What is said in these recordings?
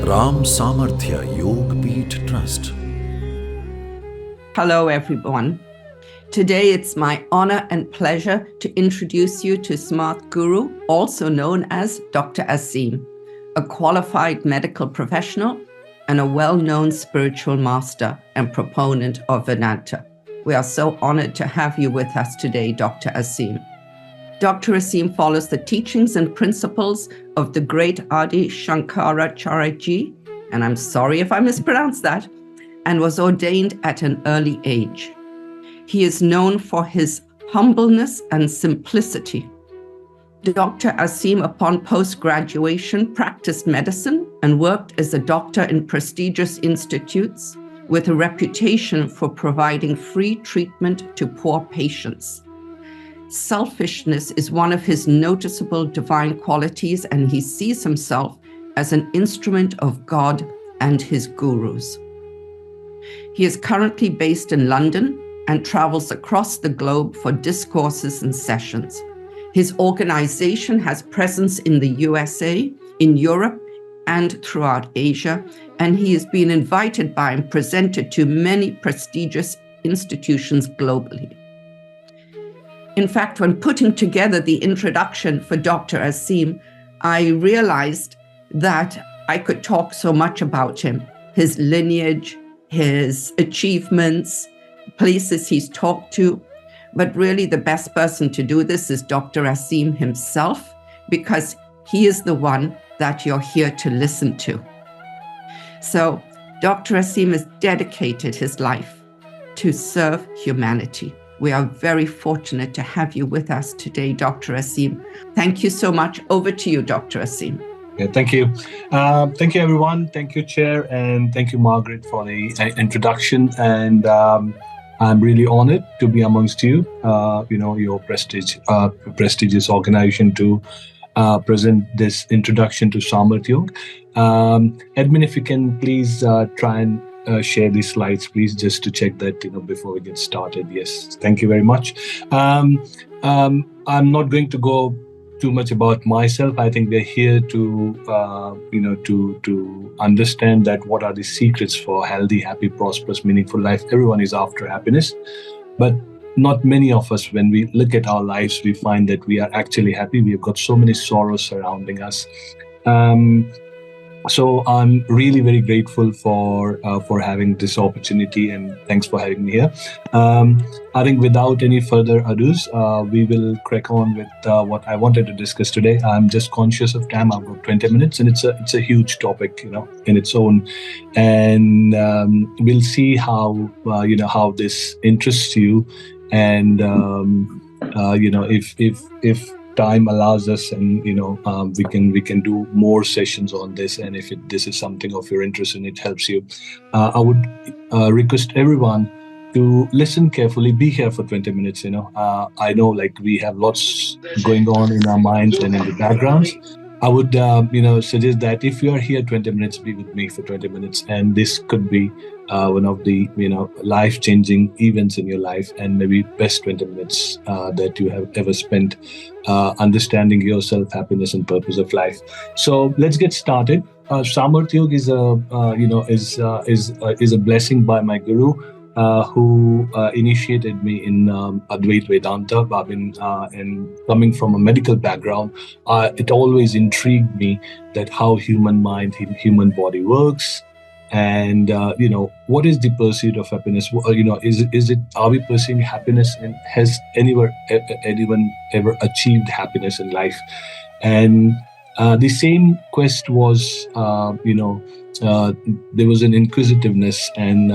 SAMARTHYA YOG Peeth Trust. Hello, everyone. Today, it's my honor and pleasure to introduce you to SamarthGuru, also known as Dr. Asim, a qualified medical professional and a well-known spiritual master and proponent of Vedanta. We are so honored to have you with us today, Dr. Asim. Dr. Asim follows the teachings and principles of the great Adi Shankaracharya, and I'm sorry if I mispronounced that, and was ordained at an early age. He is known for his humbleness and simplicity. Dr. Asim, upon post-graduation, practiced medicine and worked as a doctor in prestigious institutes with a reputation for providing free treatment to poor patients. Selfishness is one of his noticeable divine qualities, and he sees himself as an instrument of God and his gurus. He is currently based in London and travels across the globe for discourses and sessions. His organization has presence in the USA, in Europe, and throughout Asia, and he has been invited by and presented to many prestigious institutions globally. In fact, when putting together the introduction for Dr. Asim, I realized that I could talk so much about him, his lineage, his achievements, places he's talked to. But really the best person to do this is Dr. Asim himself, because he is the one that you're here to listen to. So Dr. Asim has dedicated his life to serve humanity. We are very fortunate to have you with us today, Dr. Asim. Thank you so much. Over to you, Dr. Asim. Yeah, thank you. Thank you, everyone. Thank you, Chair, and thank you, Margaret, for the introduction. And I'm really honored to be amongst you. Your prestigious organization to present this introduction to SamarthYa Yog. Admin, if you can please try and share these slides, please, just to check that before we get started. Yes, thank you very much. I'm not going to go too much about myself. I think we're here to understand that what are the secrets for healthy, happy, prosperous, meaningful life. Everyone is after happiness, but not many of us, when we look at our lives, we find that we are actually happy. We've got so many sorrows surrounding us. So I'm really very grateful for having this opportunity, and thanks for having me here. I think without any further ados, we will crack on with what I wanted to discuss today. I'm just conscious of time. I've got 20 minutes, and it's a huge topic, in its own, and we'll see how how this interests you, and if time allows us, and we can do more sessions on this, and if this is something of your interest and it helps you, I would request everyone to listen carefully, be here for 20 minutes. I know we have lots going on in our minds and in the backgrounds. I would suggest that if you are here 20 minutes, be with me for 20 minutes, and this could be one of the life-changing events in your life, and maybe best 20 minutes that you have ever spent understanding yourself, happiness, and purpose of life. So let's get started. SamarthYa Yog is a blessing by my guru, who initiated me in Advaita Vedanta. I've been coming from a medical background. It always intrigued me that how human mind, human body works, and what is the pursuit of happiness? Are we pursuing happiness, and has anyone ever achieved happiness in life? And the same quest was there was an inquisitiveness and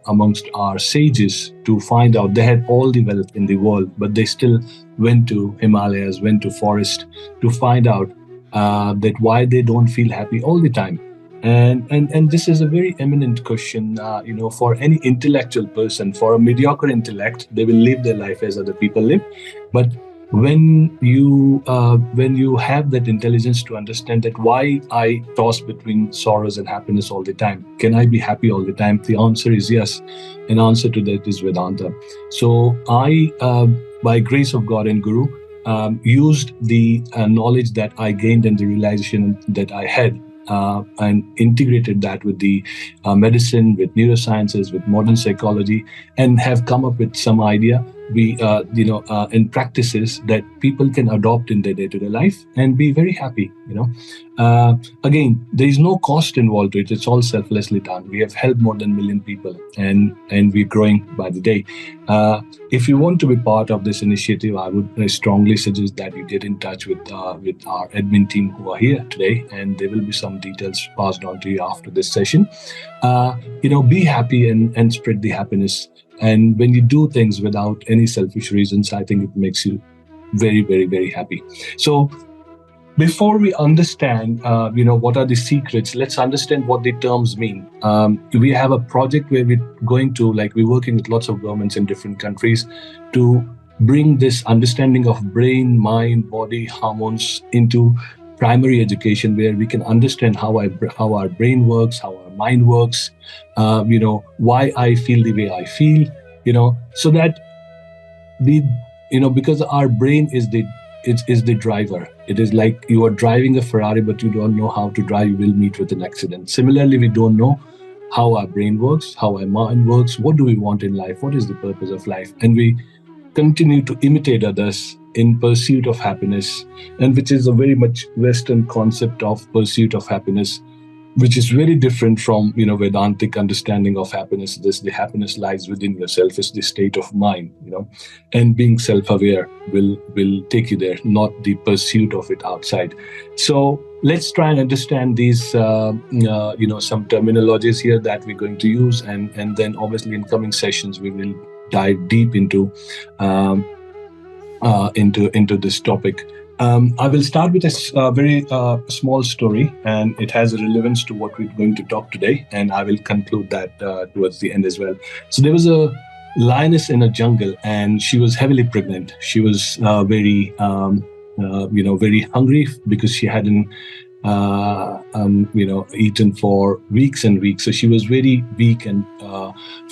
amongst our sages to find out. They had all the wealth in the world, but they still went to Himalayas, went to forest to find out that why they don't feel happy all the time. And this is a very eminent question, for any intellectual person. For a mediocre intellect, they will live their life as other people live. But when you have that intelligence to understand that why I toss between sorrows and happiness all the time, can I be happy all the time? The answer is yes. An answer to that is Vedanta. So I, by grace of God and Guru, used the knowledge that I gained and the realization that I had and integrated that with the medicine, with neurosciences, with modern psychology, and have come up with some idea and practices that people can adopt in their day-to-day life and be very happy. Again, there is no cost involved to it. It's all selflessly done. We have helped more than 1 million people, and we're growing by the day. If you want to be part of this initiative, I would strongly suggest that you get in touch with our admin team who are here today, and there will be some details passed on to you after this session. Be happy and spread the happiness. And when you do things without any selfish reasons, I think it makes you very, very, very happy. So before we understand, what are the secrets, let's understand what the terms mean. We have a project where we're working with lots of governments in different countries to bring this understanding of brain, mind, body, hormones into primary education, where we can understand how our brain works, how our mind works, why I feel the way I feel, so that because our brain is the driver. It is like you are driving a Ferrari, but you don't know how to drive, you will meet with an accident. Similarly, we don't know how our brain works, how our mind works, what do we want in life, what is the purpose of life, and we continue to imitate others in pursuit of happiness, and which is a very much Western concept of pursuit of happiness, which is very different from Vedantic understanding of happiness. The happiness lies within yourself, is the state of mind, and being self-aware will take you there, not the pursuit of it outside. So let's try and understand these some terminologies here that we're going to use, and then obviously in coming sessions we will dive deep into this topic. I will start with a very small story, and it has a relevance to what we're going to talk today, and I will conclude that towards the end as well. So there was a lioness in a jungle, and she was heavily pregnant. She was very hungry because she hadn't eaten for weeks and weeks. So she was very weak and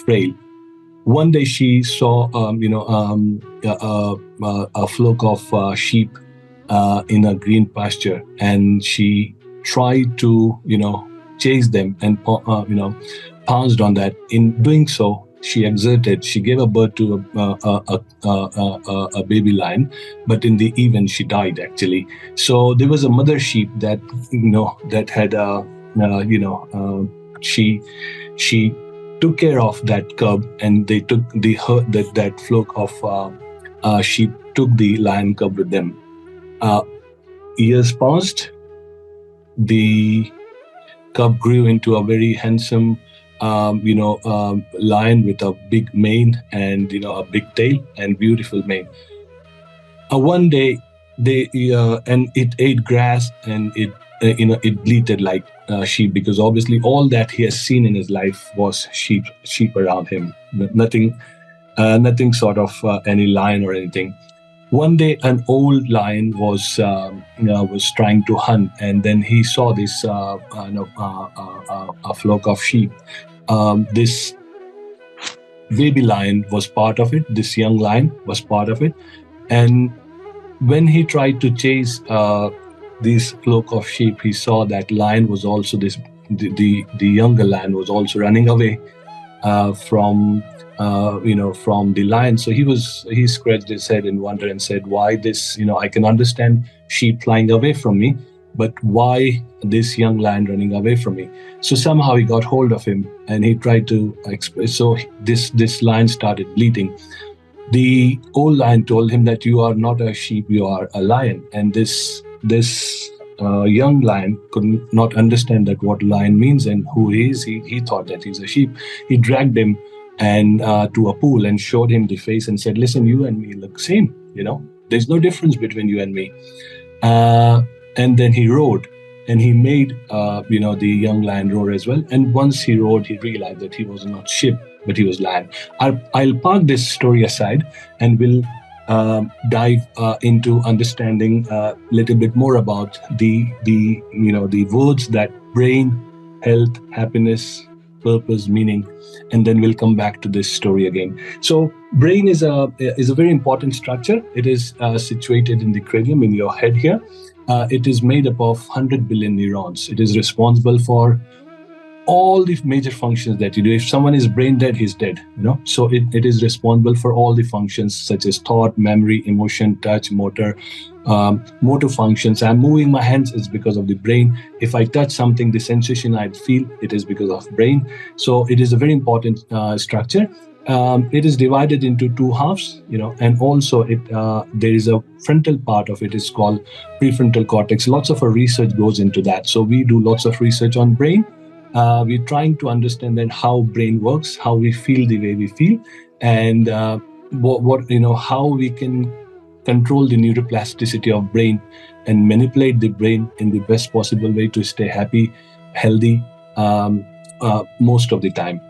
frail. One day she saw a flock of sheep in a green pasture, and she tried to chase them and pounced on that. In doing so, she gave a birth to a baby lion, but in the event she died actually. So there was a mother sheep that had she took care of that cub, and they took that flock of sheep took the lion cub with them. Years passed. The cub grew into a very handsome lion with a big mane and a big tail and beautiful mane. One day and it ate grass, and it bleated like sheep, because obviously all that he has seen in his life was sheep around him, nothing sort of any lion or anything. One day, an old lion was trying to hunt, and then he saw this a flock of sheep. This baby lion was part of it. This young lion was part of it, and when he tried to chase this flock of sheep, he saw that lion was also the younger lion was also running away from the lion. So he scratched his head in wonder and said, why this, I can understand sheep flying away from me, but why this young lion running away from me? So somehow he got hold of him, and he tried to express. So this lion started bleating. The old lion told him that you are not a sheep, you are a lion. And this young lion could not understand that what lion means and who he is. He thought that he's a sheep. He dragged him and to a pool and showed him the face and said, listen, you and me look same, there's no difference between you and me. And then he roared, and he made the young lion roar as well. And once he roared, he realized that he was not sheep, but he was lion. I'll park this story aside, and we'll dive into understanding a little bit more about the words that brain, health, happiness, purpose, meaning, and then we'll come back to this story again. So brain is a very important structure. It is situated in the cranium, in your head here, it is made up of 100 billion neurons. It is responsible for all the major functions that you do. If someone is brain dead, he's dead, So it is responsible for all the functions such as thought, memory, emotion, touch, motor functions. I'm moving my hands, it's because of the brain. If I touch something, the sensation I feel, it is because of brain. So it is a very important structure. It is divided into two halves, and also there is a frontal part of it is called prefrontal cortex. Lots of our research goes into that. So we do lots of research on brain. We're trying to understand then how brain works, how we feel the way we feel, and how we can control the neuroplasticity of brain and manipulate the brain in the best possible way to stay happy, healthy, most of the time.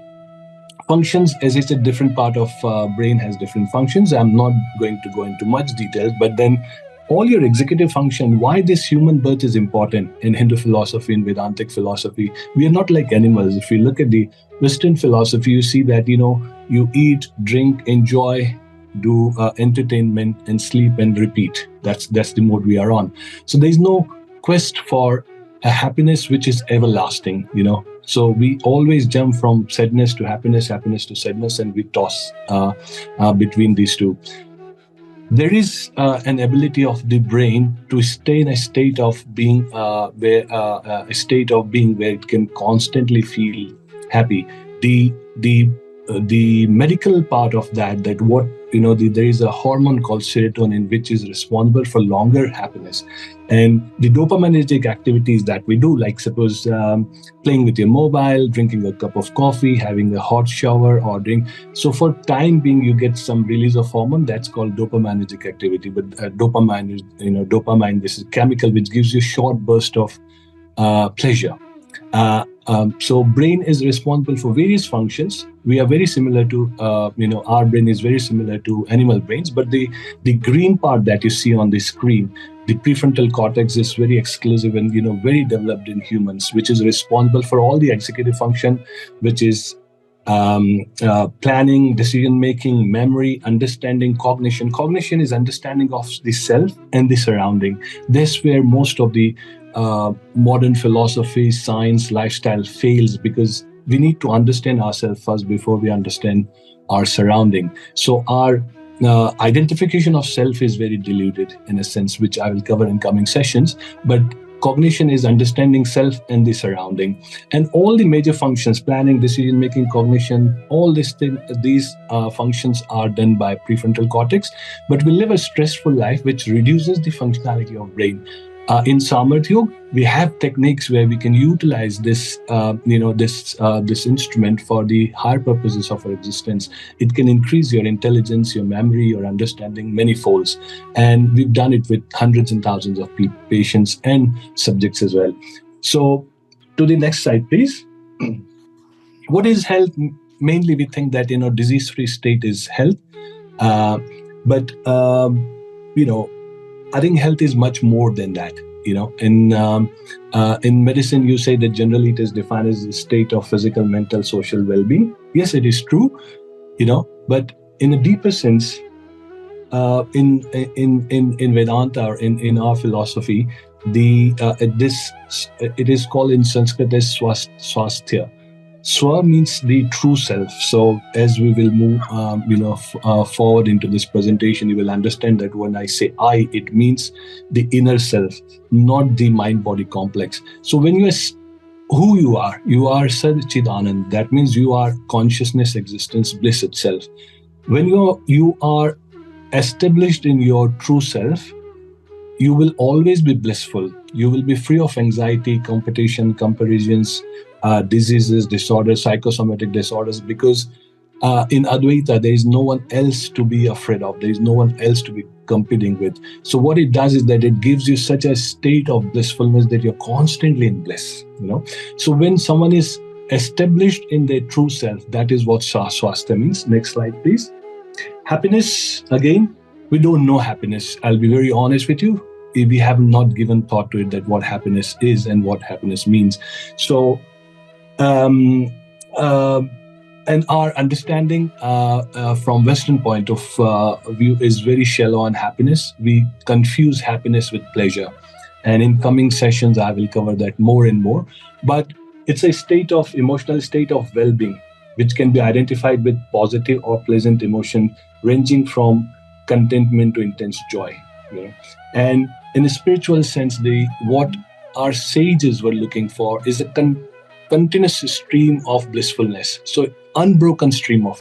Functions, as I said, different part of brain has different functions. I'm not going to go into much details, but then all your executive function, why this human birth is important in Hindu philosophy and Vedantic philosophy. We are not like animals. If you look at the Western philosophy, you see that, you eat, drink, enjoy, do entertainment and sleep and repeat. That's the mode we are on. So there's no quest for a happiness which is everlasting, So we always jump from sadness to happiness, happiness to sadness, and we toss between these two. There is an ability of the brain to stay in a state of being where it can constantly feel happy. The medical part of that there is a hormone called serotonin which is responsible for longer happiness, and the dopaminergic activities that we do, like suppose playing with your mobile, drinking a cup of coffee, having a hot shower or drink. So for time being, you get some release of hormone that's called dopaminergic activity. But dopamine is dopamine. This is chemical which gives you a short burst of pleasure. So brain is responsible for various functions. We are very similar to, our brain is very similar to animal brains, but the green part that you see on the screen, the prefrontal cortex, is very exclusive and, very developed in humans, which is responsible for all the executive function, which is planning, decision-making, memory, understanding, cognition. Cognition is understanding of the self and the surrounding. That's where most of the modern philosophy, science, lifestyle fails, because we need to understand ourselves first before we understand our surrounding. So our identification of self is very diluted in a sense, which I will cover in coming sessions. But cognition is understanding self and the surrounding, and all the major functions, planning, decision making, cognition, all these functions are done by prefrontal cortex. But we live a stressful life which reduces the functionality of brain. In SAMARTHYA YOG, we have techniques where we can utilize this instrument for the higher purposes of our existence. It can increase your intelligence, your memory, your understanding many folds. And we've done it with hundreds and thousands of patients and subjects as well. So to the next slide, please. What is health? Mainly we think that, disease-free state is health. But I think health is much more than that. In medicine, you say that generally it is defined as a state of physical, mental, social well-being. Yes, it is true. But in a deeper sense, in Vedanta or in our philosophy, it is called in Sanskrit as swasthya. Swa means the true self. So as we will move, forward into this presentation, you will understand that when I say I, it means the inner self, not the mind-body complex. So when you are who you are Satchidanand. That means you are consciousness, existence, bliss itself. When you are established in your true self, you will always be blissful. You will be free of anxiety, competition, comparisons, diseases, disorders, psychosomatic disorders, because in Advaita, there is no one else to be afraid of. There is no one else to be competing with. So what it does is that it gives you such a state of blissfulness that you're constantly in bliss. So when someone is established in their true self, that is what swasthya means. Next slide, please. Happiness, again, we don't know happiness. I'll be very honest with you. We have not given thought to it, that what happiness is and what happiness means. So, and our understanding from Western point of view is very shallow on happiness. We confuse happiness with pleasure. And in coming sessions, I will cover that more and more. But it's a emotional state of well-being, which can be identified with positive or pleasant emotion, ranging from contentment to intense joy. And in a spiritual sense, what our sages were looking for is a continuous stream of blissfulness. So unbroken stream of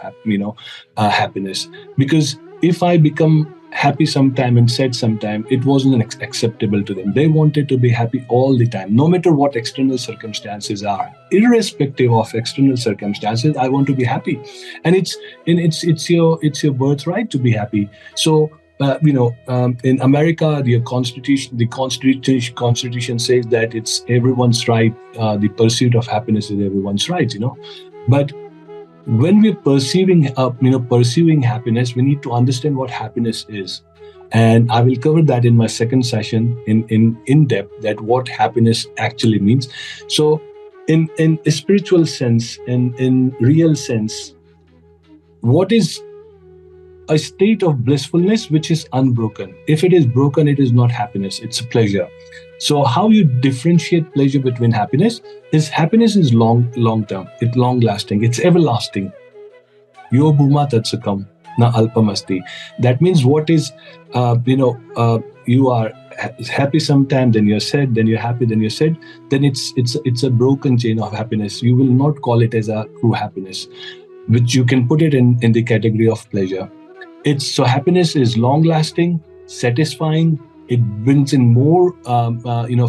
happiness. Because if I become happy sometime and sad sometime, it wasn't acceptable to them. They wanted to be happy all the time, no matter what external circumstances are. Irrespective of external circumstances, I want to be happy, and it's your birthright to be happy. So in America, the Constitution says that it's everyone's right. The pursuit of happiness is everyone's right. But when we're pursuing happiness, we need to understand what happiness is. And I will cover that in my second session in depth, that what happiness actually means. So in a spiritual sense, in real sense, what is a state of blissfulness which is unbroken? If it is broken, it is not happiness, it's a pleasure. So how you differentiate pleasure between happiness is long term, it's long lasting, it's everlasting. Yo bhuma tatsukam na alpamasti. That means what is, you are happy sometime, then you're sad, then you're happy, then you're sad, then it's a broken chain of happiness. You will not call it as a true happiness, which you can put it in the category of pleasure. So happiness is long lasting, satisfying. It brings in more,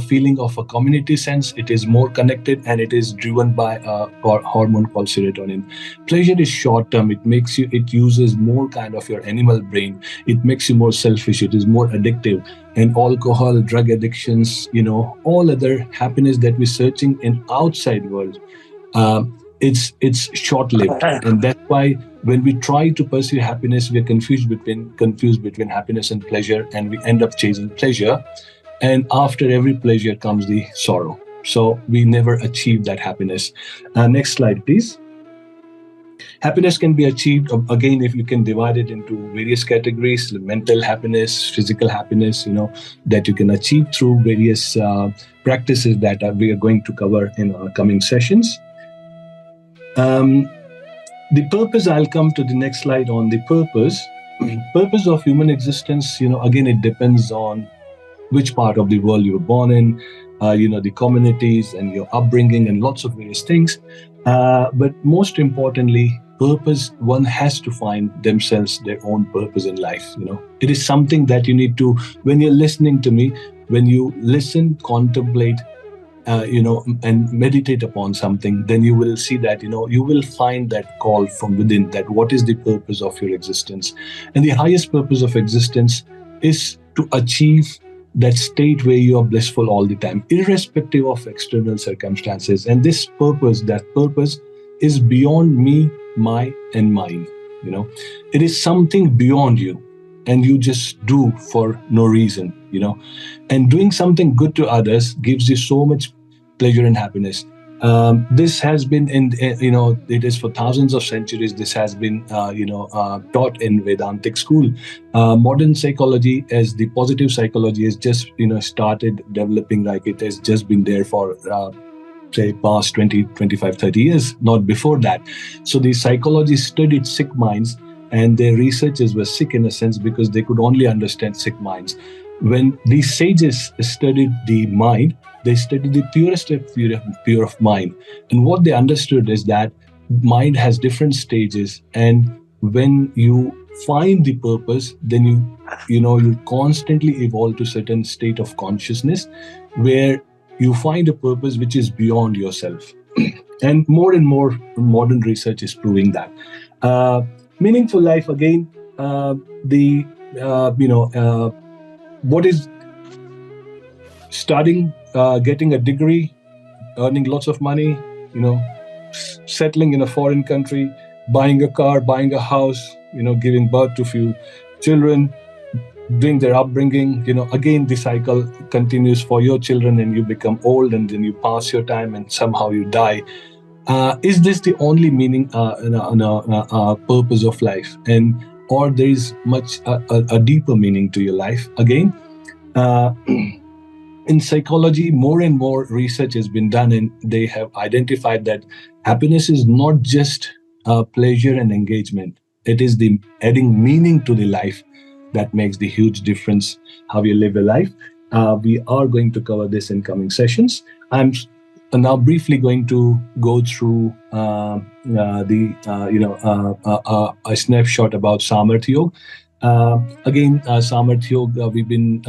feeling of a community sense. It is more connected, and it is driven by a hormone called serotonin. Pleasure is short term. It uses more kind of your animal brain. It makes you more selfish. It is more addictive. And alcohol, drug addictions, all other happiness that we're searching in outside world, it's short-lived. And that's why when we try to pursue happiness, we are confused between happiness and pleasure, and we end up chasing pleasure. And after every pleasure comes the sorrow. So we never achieve that happiness. Next slide, please. Happiness can be achieved, again, if you can divide it into various categories: mental happiness, physical happiness, that you can achieve through various practices that we are going to cover in our coming sessions. The purpose, I'll come to the next slide on the purpose. Purpose of human existence, again, it depends on which part of the world you were born in, the communities and your upbringing and lots of various things. But most importantly, purpose, one has to find themselves their own purpose in life. It is something that you need to, when you're listening to me, when you listen, contemplate, and meditate upon something, then you will see that, you will find that call from within, that what is the purpose of your existence. And the highest purpose of existence is to achieve that state where you are blissful all the time, irrespective of external circumstances. And this purpose, that purpose is beyond me, my, and mine. It is something beyond you, and you just do for no reason, and doing something good to others gives you so much pleasure and happiness. This has been it is for thousands of centuries. This has been, taught in Vedantic school. Modern psychology, as the positive psychology, has just, started developing. Like, it has just been there for, say, past 20, 25, 30 years, not before that. So the psychology studied sick minds, and their researchers were sick in a sense because they could only understand sick minds. When these sages studied the mind, they studied the purest of pure of mind. And what they understood is that mind has different stages. And when you find the purpose, then you constantly evolve to a certain state of consciousness where you find a purpose which is beyond yourself. And more modern research is proving that. Meaningful life, again, what is studying, getting a degree, earning lots of money, settling in a foreign country, buying a car, buying a house, giving birth to few children, doing their upbringing, again, the cycle continues for your children, and you become old, and then you pass your time, and somehow you die. Is this the only meaning, purpose of life? Or there is much a deeper meaning to your life? Again, in psychology, more and more research has been done, and they have identified that happiness is not just pleasure and engagement. It is the adding meaning to the life that makes the huge difference how you live a life. We are going to cover this in coming sessions. I'm now briefly going to go through a snapshot about Samarthya Yog. Again, Samarthya Yoga, we've been,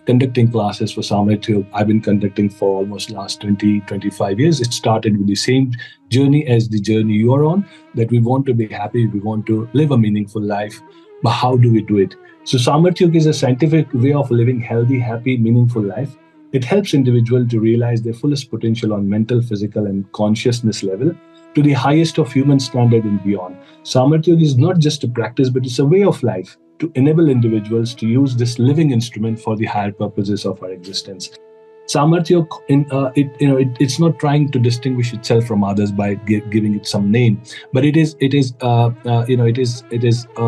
conducting classes for Samarthya Yoga. I've been conducting for almost last 20, 25 years. It started with the same journey as the journey you're on, that we want to be happy, we want to live a meaningful life. But how do we do it? So Samarthya Yoga is a scientific way of living healthy, happy, meaningful life. It helps individuals to realize their fullest potential on mental, physical, and consciousness level to the highest of human standard and beyond. Samarthya Yoga is not just a practice, but it's a way of life to enable individuals to use this living instrument for the higher purposes of our existence. Samarthya Yoga, it's not trying to distinguish itself from others by giving it some name, but it is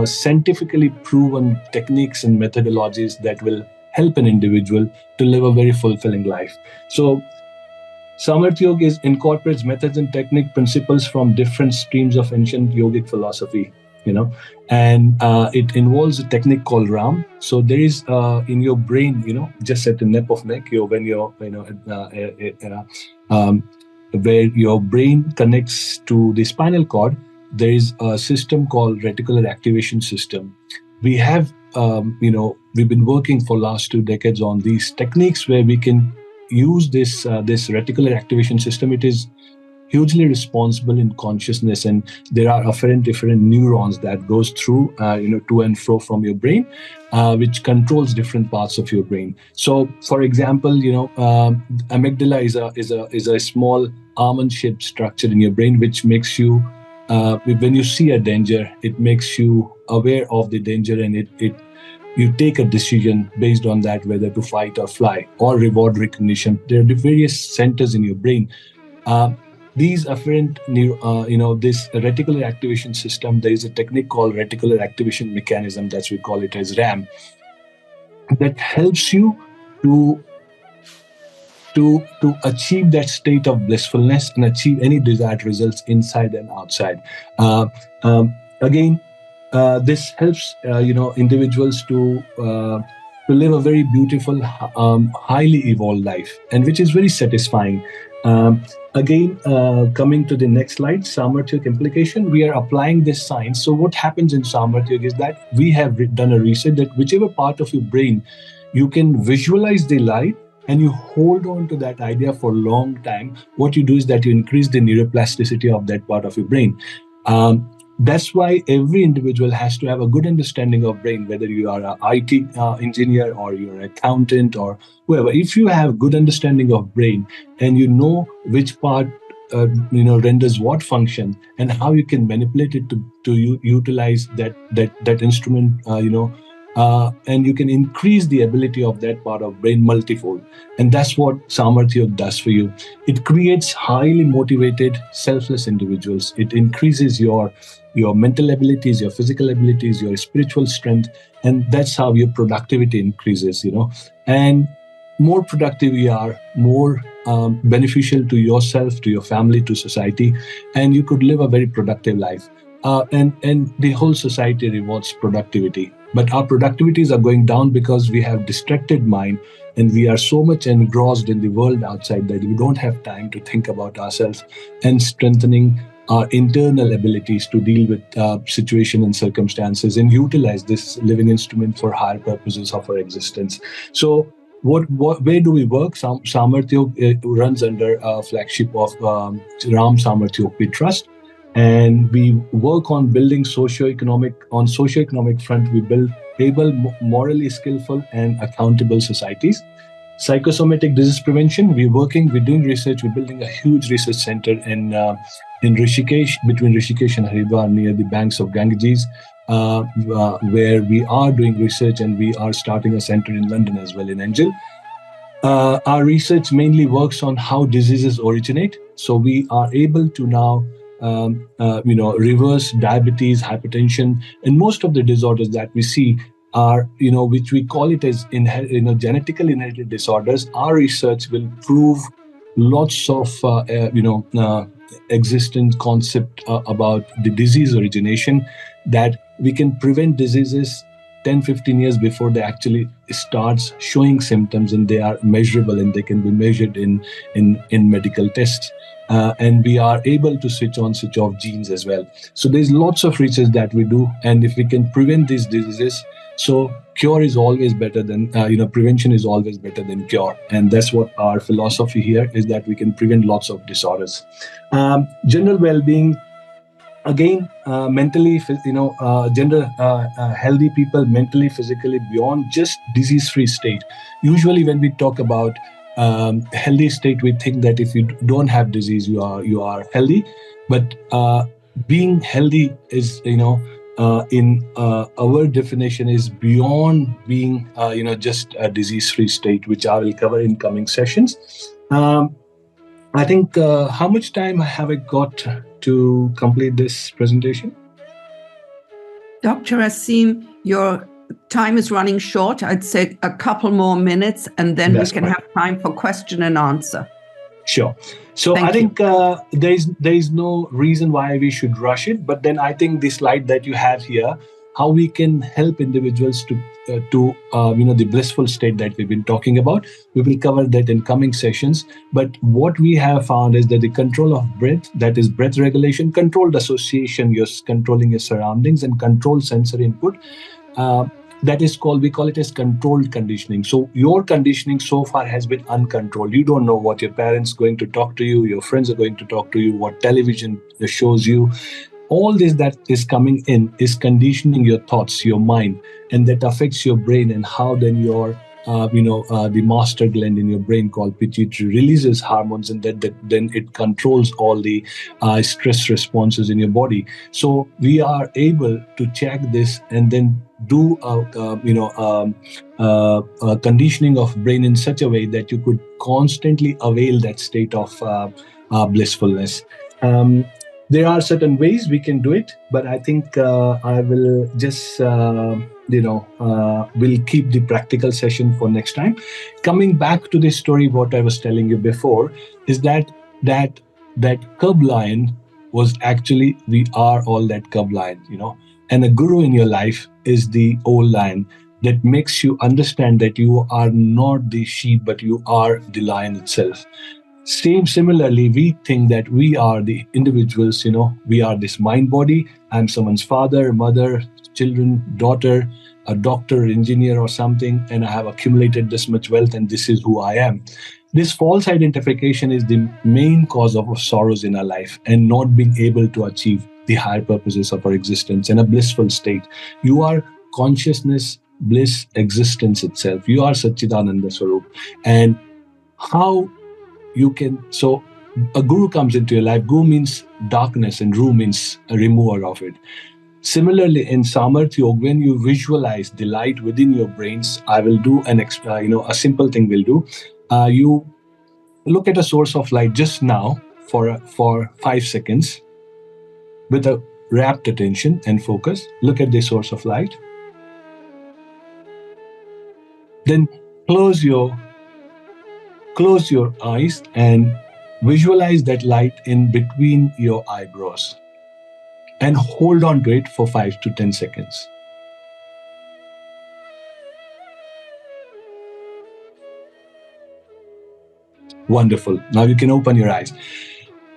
scientifically proven techniques and methodologies that will help an individual to live a very fulfilling life. So Samarthya Yoga incorporates methods and technique principles from different streams of ancient yogic philosophy, and it involves a technique called Ram. So there is in your brain, just at the nape of neck, where your brain connects to the spinal cord, there is a system called reticular activation system. We have, we've been working for last 2 decades on these techniques where we can use this reticular activation system. It is hugely responsible in consciousness, and there are different neurons that goes through to and fro from your brain, which controls different parts of your brain. So for example, amygdala is a small almond-shaped structure in your brain, which makes you when you see a danger, it makes you aware of the danger, and you take a decision based on that, whether to fight or fly or reward recognition. There are the various centers in your brain. These afferent, this reticular activation system, there is a technique called reticular activation mechanism, that's we call it as RAM, that helps you to achieve that state of blissfulness and achieve any desired results inside and outside. This helps individuals to live a very beautiful, highly evolved life, and which is very satisfying. Coming to the next slide, Samarthya Yoga implication, we are applying this science. So what happens in Samarthya Yoga is that we have done a research that whichever part of your brain you can visualize the light and you hold on to that idea for a long time, what you do is that you increase the neuroplasticity of that part of your brain. That's why every individual has to have a good understanding of brain, whether you are an IT engineer or you're an accountant or whoever. If you have good understanding of brain and you know which part renders what function and how you can manipulate it to utilize that instrument, and you can increase the ability of that part of brain multifold. And that's what Samarthya Yoga does for you. It creates highly motivated, selfless individuals. It increases your mental abilities, your physical abilities, your spiritual strength, and that's how your productivity increases, And more productive you are, more beneficial to yourself, to your family, to society, and you could live a very productive life. And the whole society rewards productivity. But our productivities are going down because we have distracted mind and we are so much engrossed in the world outside that we don't have time to think about ourselves and strengthening our internal abilities to deal with situation and circumstances and utilize this living instrument for higher purposes of our existence. So where do we work? Samarthya Yoga runs under a flagship of Ram Samarthya Yoga we trust. And we work on building socioeconomic front. We build able, morally skillful and accountable societies. Psychosomatic disease prevention, we're doing research. We're building a huge research center in Rishikesh, between Rishikesh and Haridwar, near the banks of Ganges, where we are doing research, and we are starting a center in London as well, in Angel. Our research mainly works on how diseases originate. So we are able to now reverse diabetes, hypertension, and most of the disorders that we see are, which we call it as genetically inherited disorders, our research will prove lots of existent concept about the disease origination, that we can prevent diseases 10-15 years before they actually starts showing symptoms, and they are measurable and they can be measured in medical tests. And we are able to switch on, switch off genes as well. So there's lots of research that we do, and if we can prevent these diseases, so cure is always better than prevention is always better than cure, and that's what our philosophy here is, that we can prevent lots of disorders. General well-being. Again, mentally, healthy people, mentally, physically, beyond just disease-free state. Usually, when we talk about healthy state, we think that if you don't have disease, you are healthy. But being healthy is, in our definition, is beyond being, just a disease-free state, which I will cover in coming sessions. I think, how much time have I got to complete this presentation? Dr. Asim, your time is running short. I'd say a couple more minutes, and then we can have time for question and answer. Sure. So I think there is no reason why we should rush it. But then I think the slide that you have here, how we can help individuals to the blissful state that we've been talking about. We will cover that in coming sessions. But what we have found is that the control of breath, that is breath regulation, controlled association, you're controlling your surroundings, and controlled sensory input, we call it as controlled conditioning. So your conditioning so far has been uncontrolled. You don't know what your parents are going to talk to you, your friends are going to talk to you, what television shows you. All this that is coming in is conditioning your thoughts, your mind, and that affects your brain, and how then your the master gland in your brain called pituitary releases hormones, and that then it controls all the stress responses in your body. So we are able to check this and then do conditioning of brain in such a way that you could constantly avail that state of blissfulness. There are certain ways we can do it, but I think I will just, we'll keep the practical session for next time. Coming back to this story, what I was telling you before is that cub lion was actually, we are all that cub lion, and a guru in your life is the old lion that makes you understand that you are not the sheep, but you are the lion itself. Similarly, we think that we are the individuals, we are this mind body. I'm someone's father, mother, children, daughter, a doctor, engineer or something, and I have accumulated this much wealth and this is who I am. This false identification is the main cause of sorrows in our life, and not being able to achieve the higher purposes of our existence in a blissful state. You are consciousness, bliss, existence itself. You are Satchidananda Swarup. And how you can, so a guru comes into your life. Guru means darkness and Ru means a remover of it. Similarly, in Samarthya Yoga, when you visualize the light within your brains, I will do a simple thing we'll do. You look at a source of light just now for 5 seconds with a rapt attention and focus. Look at the source of light. Then close your eyes and visualize that light in between your eyebrows and hold on to it for 5 to 10 seconds. Wonderful. Now you can open your eyes.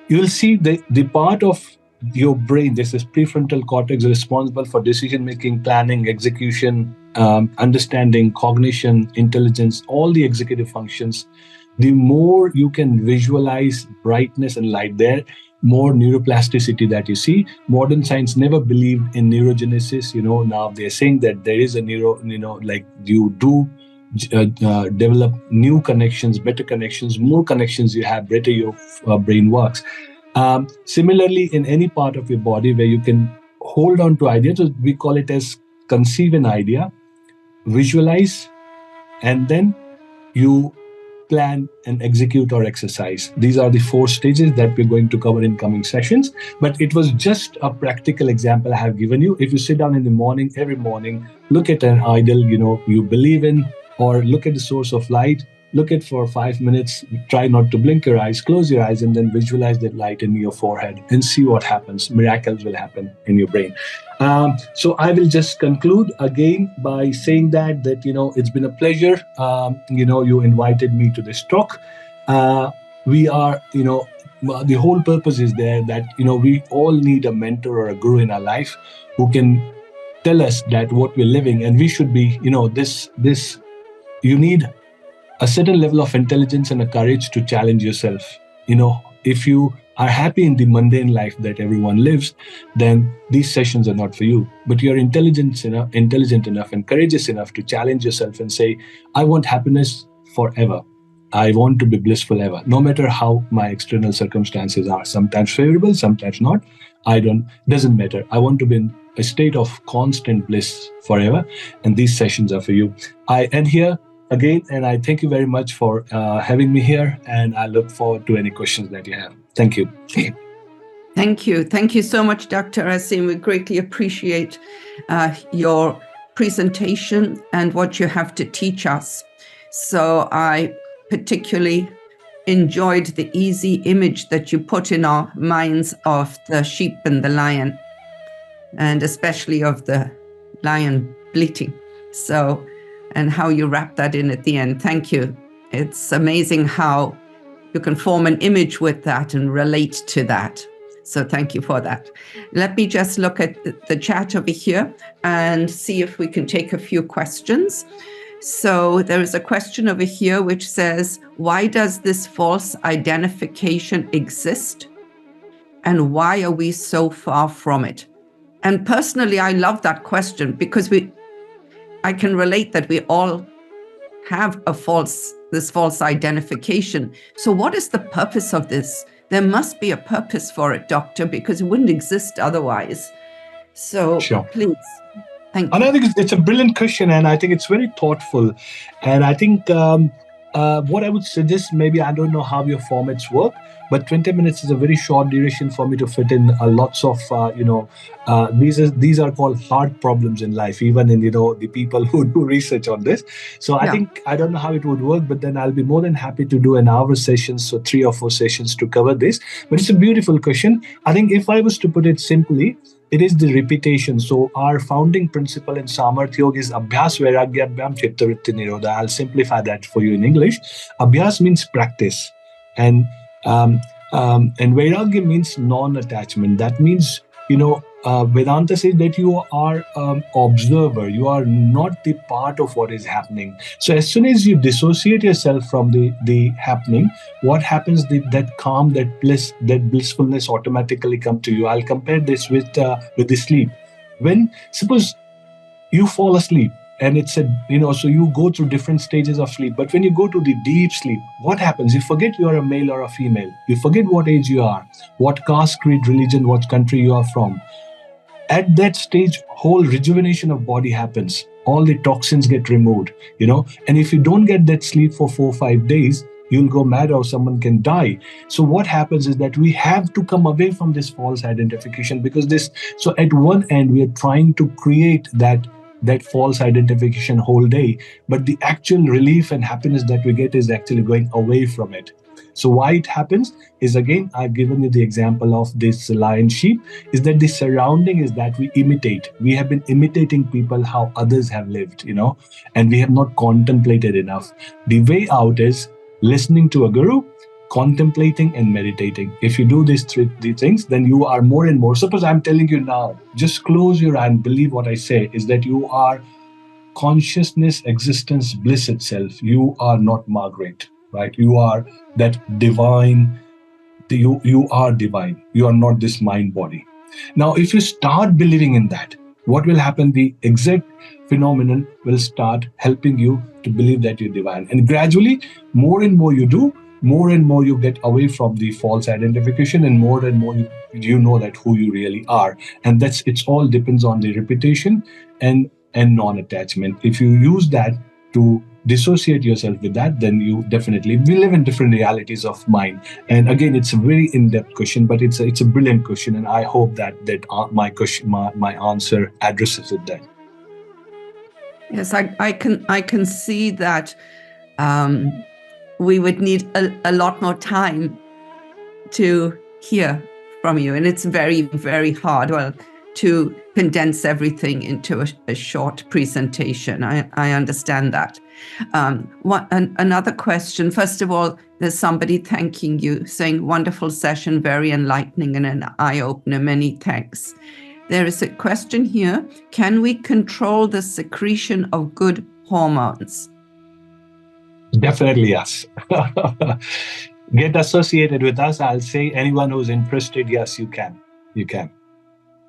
You will see the part of your brain, this is prefrontal cortex, responsible for decision-making, planning, execution, understanding, cognition, intelligence, all the executive functions. The more you can visualize brightness and light there, more neuroplasticity that you see. Modern science never believed in neurogenesis. Now they're saying that there is a like you do develop new connections, better connections, more connections you have, better your brain works. Similarly, in any part of your body where you can hold on to ideas, so we call it as conceive an idea, visualize, and then you plan, and execute or exercise. These are the 4 stages that we're going to cover in coming sessions. But it was just a practical example I have given you. If you sit down in the morning, every morning, look at an idol, you believe in, or look at the source of light, look at for 5 minutes, try not to blink your eyes, close your eyes, and then visualize that light in your forehead and see what happens. Miracles will happen in your brain. So I will just conclude again by saying that it's been a pleasure. You invited me to this talk. We are, the whole purpose is there that, we all need a mentor or a guru in our life who can tell us that what we're living, and we should be, you need a certain level of intelligence and a courage to challenge yourself. If you are happy in the mundane life that everyone lives, then these sessions are not for you. But you're intelligent enough and courageous enough to challenge yourself and say, I want happiness forever. I want to be blissful ever, no matter how my external circumstances are. Sometimes favorable, sometimes not. Doesn't matter. I want to be in a state of constant bliss forever. And these sessions are for you. I end here again, and I thank you very much for having me here, and I look forward to any questions that you have. Thank you. Thank you. Thank you so much, Dr. Asim. We greatly appreciate your presentation and what you have to teach us. So I particularly enjoyed the easy image that you put in our minds of the sheep and the lion, and especially of the lion bleating. And how you wrap that in at the end. Thank you. It's amazing how you can form an image with that and relate to that. So thank you for that. Let me just look at the chat over here and see if we can take a few questions. So there is a question over here which says, why does this false identification exist? And why are we so far from it? And personally, I love that question because I can relate that we all have this false identification. So what is the purpose of this? There must be a purpose for it, Doctor, because it wouldn't exist otherwise. So Sure. Please, thank you. And I think it's a brilliant question, and I think it's very thoughtful. And I think what I would suggest, maybe I don't know how your formats work, but 20 minutes is a very short duration for me to fit in lots of, these are called hard problems in life, even in, the people who do research on this. So I think, I don't know how it would work, but then I'll be more than happy to do an hour sessions, so 3 or 4 sessions to cover this. But it's a beautiful question. I think if I was to put it simply, it is the repetition. So our founding principle in Samarthya Yoga is Abhyas Vairagya Abhyam Chitta Vritti Nirodha. I'll simplify that for you in English. Abhyas means practice, and Vairagya means non-attachment. That means, Vedanta says that you are observer. You are not the part of what is happening. So as soon as you dissociate yourself from the happening, what happens? That calm, that bliss, that blissfulness automatically come to you. I'll compare this with the sleep. When suppose you fall asleep, and it's so you go through different stages of sleep. But when you go to the deep sleep, what happens? You forget you are a male or a female. You forget what age you are, what caste, creed, religion, what country you are from. At that stage, whole rejuvenation of body happens. All the toxins get removed, and if you don't get that sleep for 4 or 5 days, you'll go mad or someone can die. So what happens is that we have to come away from this false identification, because so at one end, we are trying to create that false identification whole day, but the actual relief and happiness that we get is actually going away from it. So why it happens is, again, I've given you the example of this lion sheep, is that the surrounding is that we imitate. We have been imitating people, how others have lived, and we have not contemplated enough. The way out is listening to a guru, contemplating and meditating. If you do these three things, then you are more and more. Suppose I'm telling you now, just close your eye and believe what I say, is that you are consciousness, existence, bliss itself. You are not Margaret, right? You are that divine. You are divine. You are not this mind body. Now, if you start believing in that, what will happen? The exact phenomenon will start helping you to believe that you're divine. And gradually, more and more you do, more and more you get away from the false identification, and more you know that who you really are. And it's all depends on the repetition and non-attachment. If you use that to dissociate yourself with that, then you definitely, we live in different realities of mind. And again, it's a very in-depth question, but it's a brilliant question, and I hope that my question, my answer addresses it then. Yes, I can see that we would need a lot more time to hear from you, and it's very, very hard to condense everything into a short presentation. I understand that. Another question. First of all, there's somebody thanking you, saying, wonderful session, very enlightening and an eye-opener. Many thanks. There is a question here. Can we control the secretion of good hormones? Definitely, yes. Get associated with us. I'll say anyone who's interested, yes, you can. You can.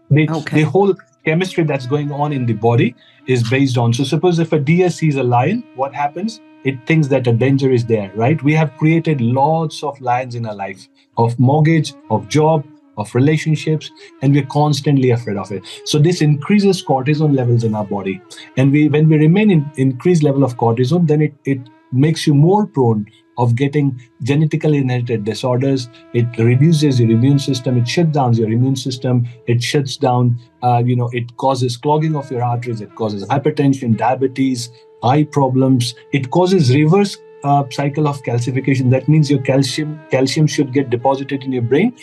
The whole chemistry that's going on in the body is based on, so suppose if a deer sees a lion, what happens? It thinks that a danger is there, right? We have created lots of lions in our life, of mortgage, of job, of relationships, and we're constantly afraid of it. So this increases cortisol levels in our body. And when we remain in increased level of cortisol, then it makes you more prone of getting genetically inherited disorders. It reduces your immune system. It shuts down your immune system. It shuts down, it causes clogging of your arteries. It causes hypertension, diabetes, eye problems. It causes reverse cycle of calcification. That means your calcium should get deposited in your brain,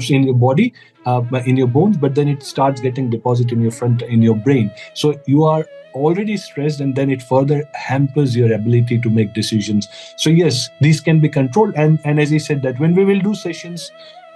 in your body, in your bones, but then it starts getting deposited in your brain. So you are already stressed, and then it further hampers your ability to make decisions. So yes, these can be controlled. And as I said, that when we will do sessions,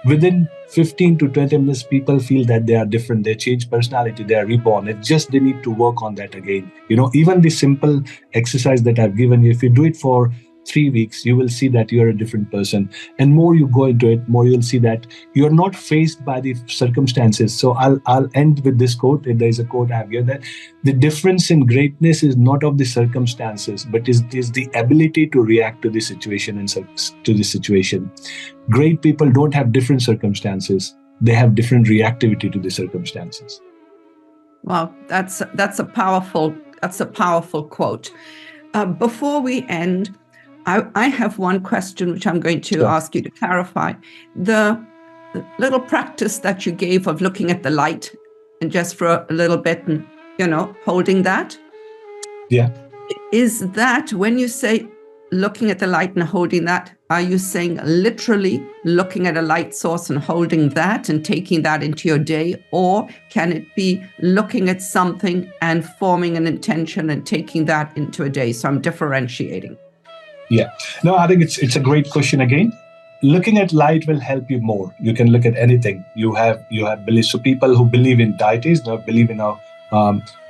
within 15 to 20 minutes, people feel that they are different. They change personality. They are reborn. It's just they need to work on that again. Even the simple exercise that I've given you, if you do it for 3 weeks, you will see that you're a different person. And more you go into it, more you'll see that you're not faced by the circumstances. So I'll end with this quote. There's a quote I have here, that the difference in greatness is not of the circumstances, but is the ability to react to the situation and to the situation. Great people don't have different circumstances. They have different reactivity to the circumstances. Wow, that's a powerful quote. Before we end, I have one question which I'm going to ask you to clarify. The little practice that you gave of looking at the light and just for a little bit and, holding that. Yeah. Is that when you say looking at the light and holding that, are you saying literally looking at a light source and holding that and taking that into your day? Or can it be looking at something and forming an intention and taking that into a day? So I'm differentiating. Yeah. No, I think it's a great question again. Looking at light will help you more. You can look at anything. You have beliefs. So people who believe in deities, now believe in a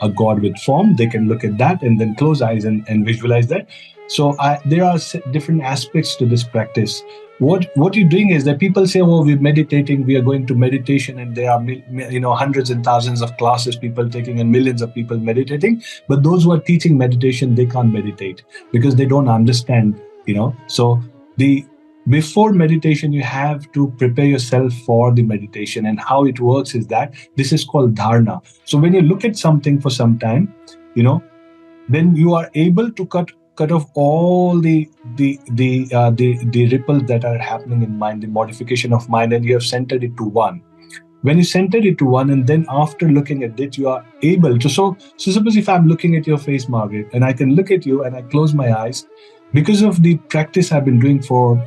God with form, they can look at that and then close eyes and visualize that. So there are different aspects to this practice. What you're doing is that people say, oh, we're meditating, we are going to meditation, and there are hundreds and thousands of classes people taking and millions of people meditating. But those who are teaching meditation, they can't meditate because they don't understand, So before meditation, you have to prepare yourself for the meditation. And how it works is that this is called dharana. So when you look at something for some time, then you are able to cut off all the ripples that are happening in mind, the modification of mind, and you have centered it to one. When you center it to one, and then after looking at it, you are able to. So suppose if I'm looking at your face, Margaret, and I can look at you and I close my eyes, because of the practice I've been doing for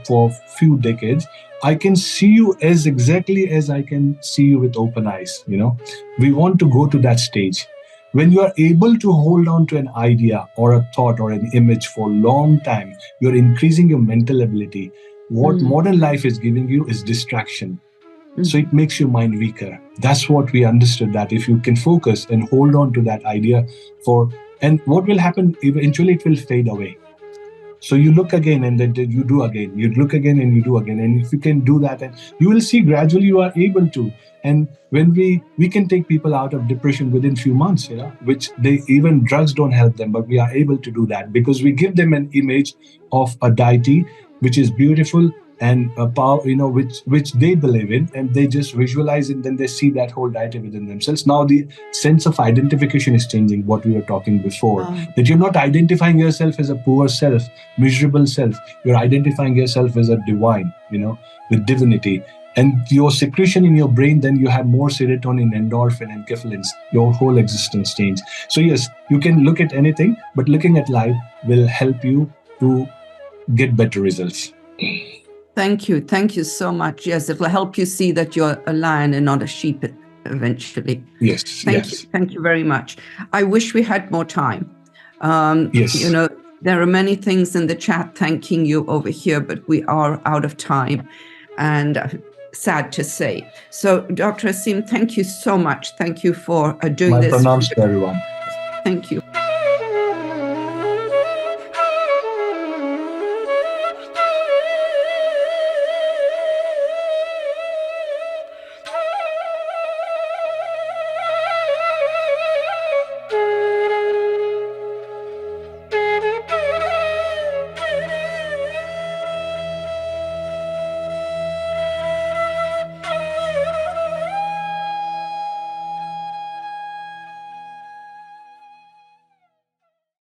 few decades, I can see you as exactly as I can see you with open eyes. We want to go to that stage. When you are able to hold on to an idea or a thought or an image for a long time, you're increasing your mental ability. What modern life is giving you is distraction. So it makes your mind weaker. That's what we understood, that if you can focus and hold on to that idea and what will happen, eventually it will fade away. So you look again and then you do again. You look again and you do again. And if you can do that, and you will see gradually you are able to. And when we can take people out of depression within few months, which even drugs don't help them, but we are able to do that because we give them an image of a deity which is beautiful, and a power, which they believe in, and they just visualize it, then they see that whole deity within themselves. Now the sense of identification is changing, what we were talking before, that you're not identifying yourself as a poor self, miserable self. You're identifying yourself as a divine, with divinity. And your secretion in your brain, then you have more serotonin, endorphin, and enkephalins. Your whole existence change. So yes, you can look at anything, but looking at life will help you to get better results. Thank you. Thank you so much. Yes, it will help you see that you're a lion and not a sheep eventually. Yes. Thank you. Thank you very much. I wish we had more time. Yes. There are many things in the chat thanking you over here, but we are out of time, and sad to say. So, Dr. Aseem, thank you so much. Thank you for doing this. My pranams to everyone. Thank you.